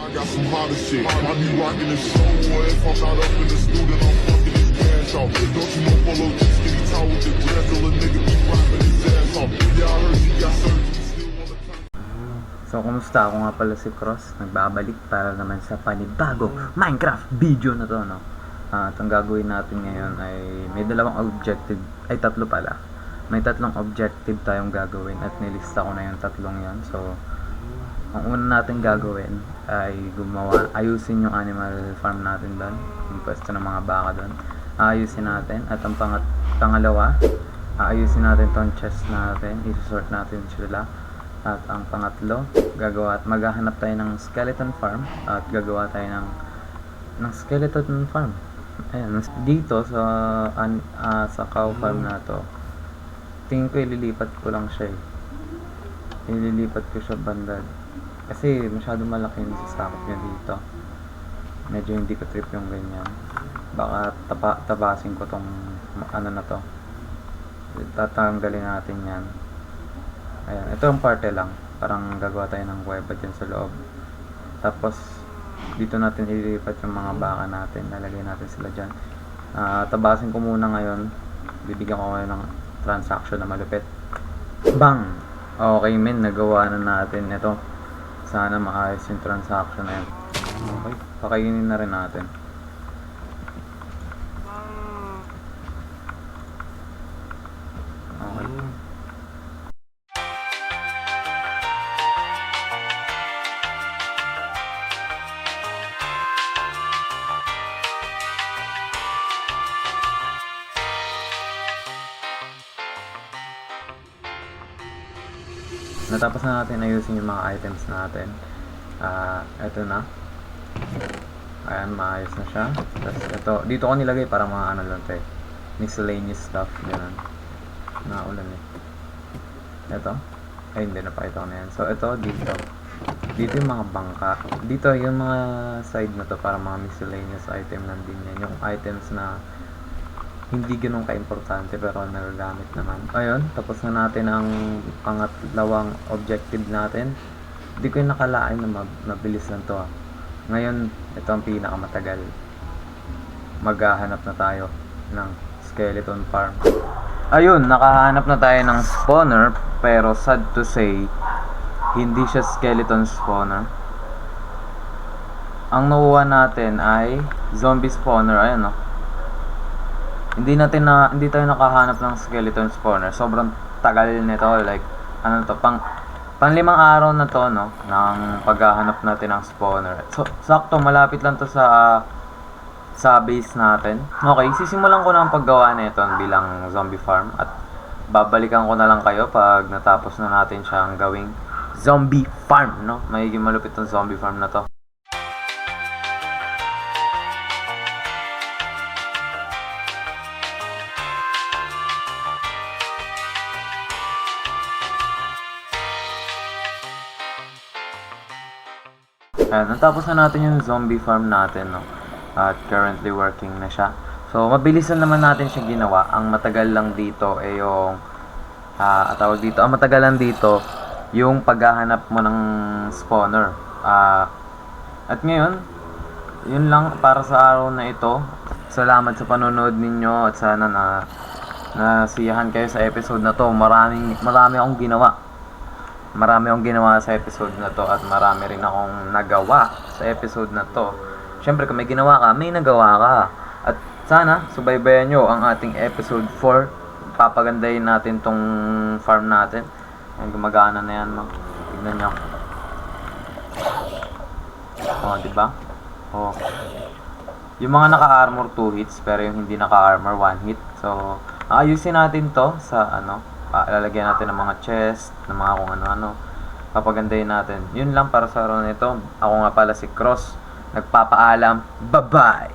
I got some hotter shit. I be rocking the show, boy. If I'm not up in the studio, I'm fucking his pants off. Don't you know Polo G skinny tall with the dread, till a nigga be rapping his ass off. Yeah, I heard you got surgery, still wanna turn. So, kumusta? Ako nga pala si Cross. Nagbabalik para naman sa panibagong Minecraft video na to, no? At ang gagawin natin ngayon ay may dalawang objective, ay tatlo pala. May tatlong objective tayong gagawin at nilista ko na yung tatlong yan. So, ang una natin gagawin ay ayusin yung animal farm natin doon. Yung pwesto ng mga baka doon. Ayusin natin. At ang pangalawa, ayusin natin tong chest natin. I-sort natin sila. At ang pangatlo, maghahanap tayo ng skeleton farm at gagawa tayo ng skeleton farm. Ayan, dito sa cow farm na to, tingin ko ililipat ko lang siya ililipat ko siya banda kasi masyado malaki yung sasakop niya dito. Medyo hindi ko trip yung ganyan. Baka tabasin ko tong ano na to, tatanggalin natin yan. Ayan, ito yung parte lang. Parang gagawa tayo ng kuweba dyan sa loob. Tapos, dito natin ililipat yung mga baka natin. Lalagay natin sila dyan. Tabasin ko muna ngayon. Bibigyan ko ngayon ng transaction na malupit. Bang! Okay men, nagawa na natin ito. Sana maayos yung transaction na yun. Okay, pakainin na rin natin. Okay. Natapos na natin ayusin yung mga items natin. Ito na. Ayan, maayos na siya. Tapos ito, dito ko nilagay para mga ano lang tayo. Miscellaneous stuff. Ganun. Naulan eh. Ito. Ay, hindi, napakita ko na yan. So, ito, dito. Dito yung mga bangka. Dito, yung mga side na to para mga miscellaneous item lang din yan. Yung items na hindi ganun ka-importante pero nagagamit naman. Ayun, tapos na natin ang pangatlawang objective natin. Hindi ko yung nakalain na mabilis lang to. Ngayon, ito ang pinakamatagal. Maghahanap na tayo ng skeleton farm. Ayun, nakahanap na tayo ng spawner, pero sad to say, hindi siya skeleton spawner. Ang nakuha natin ay zombie spawner. Ayun, no? Hindi tayo nakahanap ng skeleton spawner. Sobrang tagal nito, like ano to, pang 5 araw na to, no, ng paghahanap natin ng spawner. So, sakto malapit lang to sa base natin. Okay, sisimulan ko na ang paggawa nito bilang zombie farm at babalikan ko na lang kayo pag natapos na natin siyang gawing zombie farm, no. Magiging malupit tong zombie farm na to. Ayan, natapos na natin yung zombie farm natin, no? At currently working na siya. So, mabilisan naman natin siya ginawa. Ang matagal lang dito ay yung ang matagal lang dito yung paghahanap mo ng spawner. At ngayon, yun lang para sa araw na ito. Salamat sa panonood ninyo at sana nasiyahan kayo sa episode na to. Marami akong ginawa. Marami akong ginawa sa episode na to at marami rin akong nagawa sa episode na to. Siyempre, kung may ginawa ka, may nagawa ka. At sana, subaybayan nyo ang ating episode 4. Papagandahin natin tong farm natin. Ayan, gumagana na yan, no? Tignan nyo. O, diba? O. Yung mga naka-armor 2 hits, pero yung hindi naka-armor 1 hit. So, ayusin natin to sa lalagyan natin ng mga chest, ng mga kung ano-ano. Papagandahin natin. Yun lang para sa araw na ito. Ako nga pala si Cross. Nagpapaalam. Bye-bye!